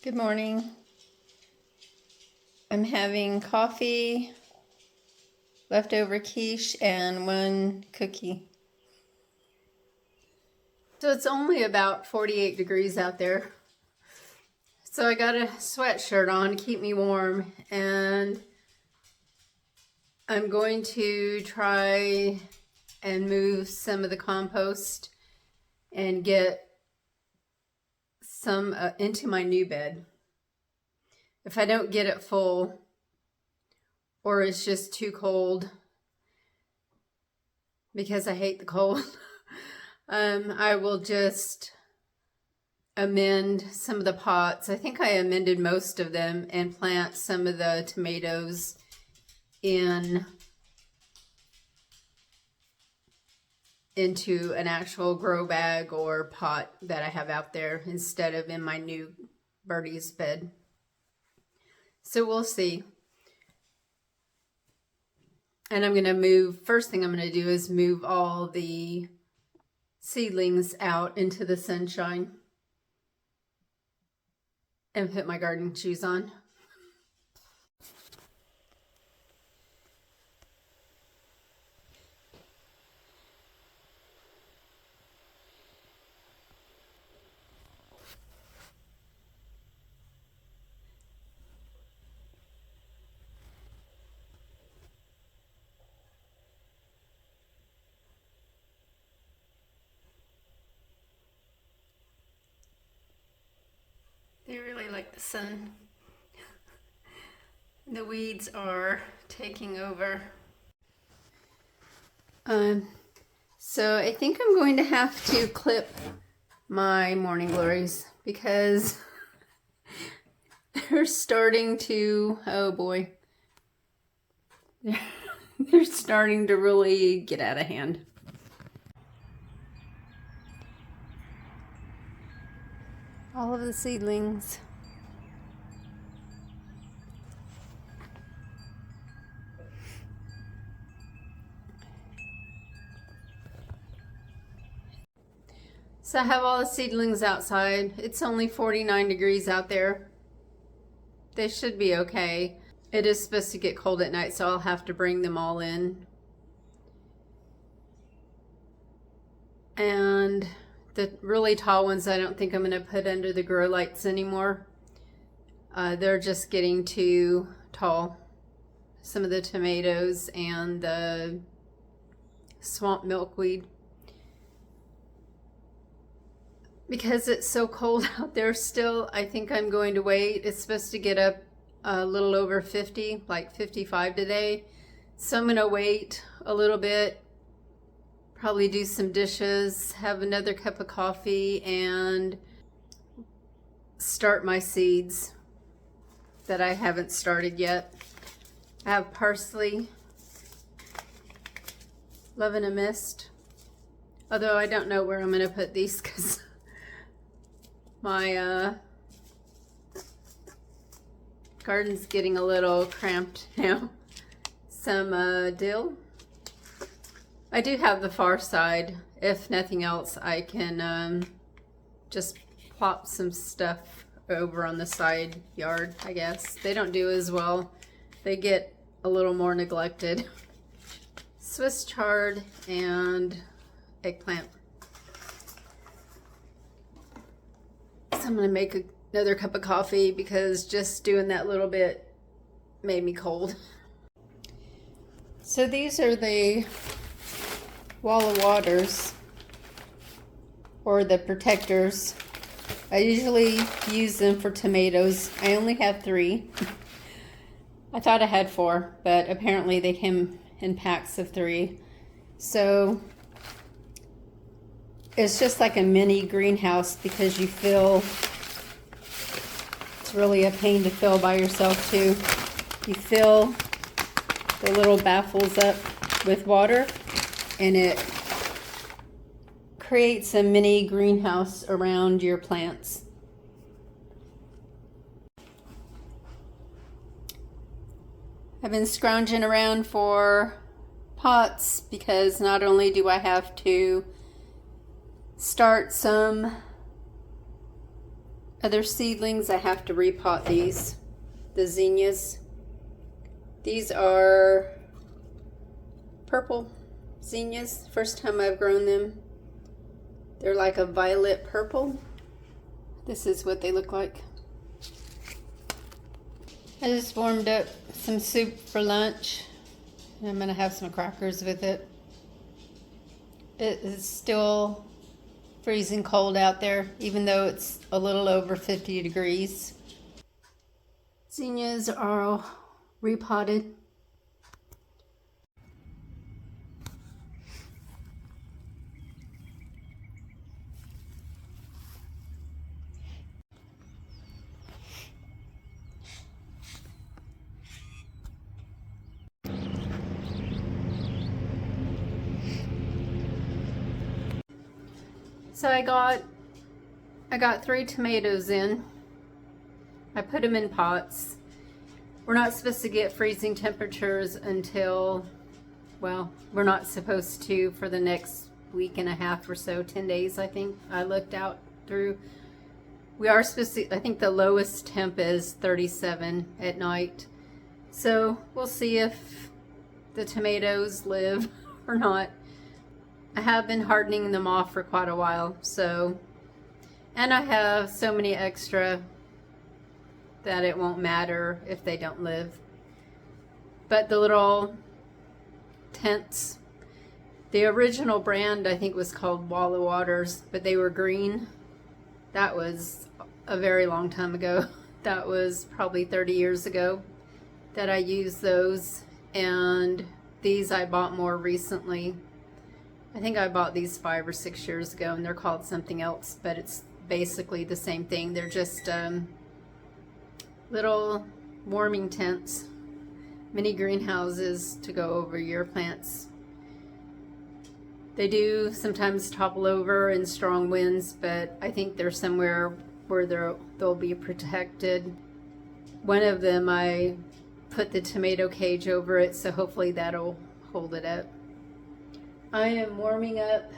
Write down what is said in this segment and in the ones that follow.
Good morning. I'm having coffee, leftover quiche, and one cookie. So it's only about 48 degrees out there. So I got a sweatshirt on to keep me warm, and I'm going to try and move some of the compost and get some into my new bed. If I don't get it full, or it's just too cold, because I hate the cold, I will just amend some of the pots. I think I amended most of them and plant some of the tomatoes into an actual grow bag or pot that I have out there instead of in my new birdie's bed. So we'll see. And I'm going to move, first thing I'm going to do is move all the seedlings out into the sunshine and put my garden shoes on. They really like the sun. The weeds are taking over. So I think I'm going to have to clip my morning glories because they're starting to, oh boy, they're starting to really get out of hand. All of the seedlings. So I have all the seedlings outside. It's only 49 degrees out there. They should be okay. It is supposed to get cold at night, so I'll have to bring them all in. And the really tall ones I don't think I'm going to put under the grow lights anymore. They're just getting too tall. Some of the tomatoes and the swamp milkweed. Because it's so cold out there still, I think I'm going to wait. It's supposed to get up a little over 50, like 55 today. So I'm going to wait a little bit, probably do some dishes, have another cup of coffee, and start my seeds that I haven't started yet. I have parsley, love in a mist. Although I don't know where I'm going to put these because my garden's getting a little cramped now. Some dill. I do have the far side. If nothing else, I can just plop some stuff over on the side yard, I guess. They don't do as well. They get a little more neglected. Swiss chard and eggplant. So I'm going to make another cup of coffee because just doing that little bit made me cold. So these are the wall of waters, or the protectors. I usually use them for tomatoes. I only have 3. I thought I had 4, but apparently they came in packs of 3. So it's just like a mini greenhouse because you fill, it's really a pain to fill by yourself too. You fill the little baffles up with water and it creates a mini greenhouse around your plants. I've been scrounging around for pots because not only do I have to start some other seedlings. I have to repot these, the zinnias. These are purple zinnias. First time I've grown them. They're like a violet purple. This is what they look like. I just warmed up some soup for lunch. I'm gonna have some crackers with it. It is still freezing cold out there, even though it's a little over 50 degrees. Zinnias are all repotted. So I got 3 tomatoes in. I put them in pots. We're not supposed to get freezing temperatures until, well, we're not supposed to for the next week and a half or so, 10 days I think I looked out through. We are supposed to, I think the lowest temp is 37 at night. So we'll see if the tomatoes live or not. I have been hardening them off for quite a while, so, and I have so many extra that it won't matter if they don't live. But the little tents, the original brand I think was called Wall of Waters, but they were green. That was a very long time ago. That was probably 30 years ago that I used those, and these I bought more recently. I think I bought these 5 or 6 years ago, and they're called something else, but it's basically the same thing. They're just little warming tents, mini greenhouses to go over your plants. They do sometimes topple over in strong winds, but I think they're somewhere where they'll be protected. One of them, I put the tomato cage over it, so hopefully that'll hold it up. I am warming up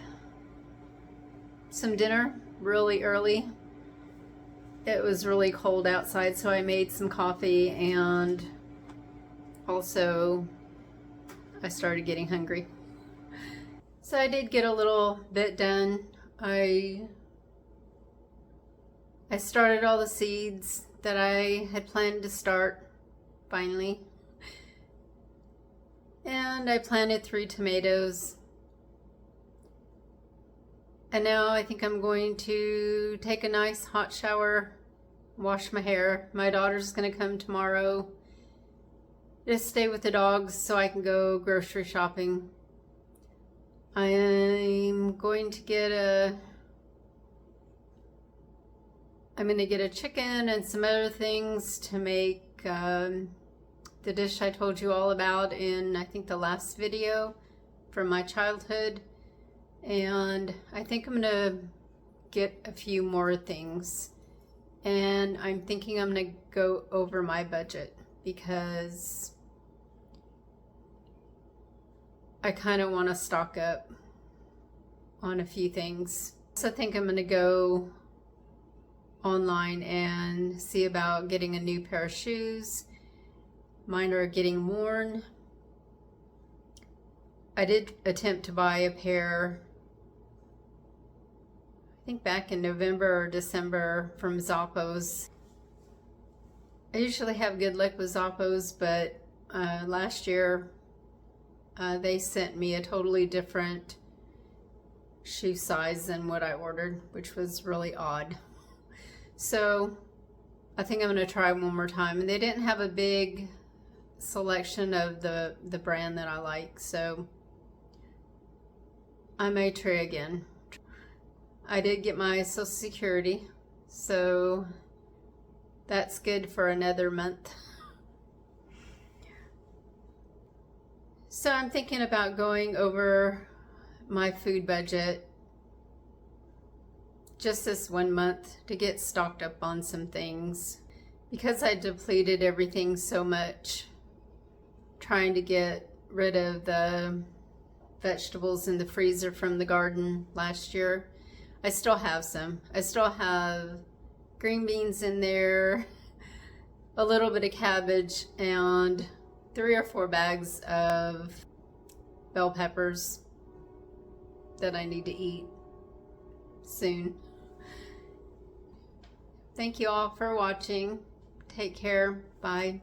some dinner really early. It was really cold outside, so I made some coffee, and also I started getting hungry. So I did get a little bit done. I started all the seeds that I had planned to start, finally. And I planted 3 tomatoes. And now I think I'm going to take a nice hot shower, wash my hair. My daughter's gonna come tomorrow. Just stay with the dogs so I can go grocery shopping. I'm going to get a chicken and some other things to make the dish I told you all about in, I think, the last video from my childhood. And I think I'm gonna get a few more things, and I'm thinking I'm gonna go over my budget because I kind of want to stock up on a few things. So I think I'm gonna go online and see about getting a new pair of shoes. Mine are getting worn. I did attempt to buy a pair, I think back in November or December, from Zappos. I usually have good luck with Zappos, but last year they sent me a totally different shoe size than what I ordered, which was really odd. So I think I'm going to try one more time. And they didn't have a big selection of the brand that I like, so I may try again. I did get my Social Security, so that's good for another month. So I'm thinking about going over my food budget just this one month to get stocked up on some things, because I depleted everything so much trying to get rid of the vegetables in the freezer from the garden last year. I still have some. I still have green beans in there, a little bit of cabbage, and 3 or 4 bags of bell peppers that I need to eat soon. Thank you all for watching. Take care. Bye.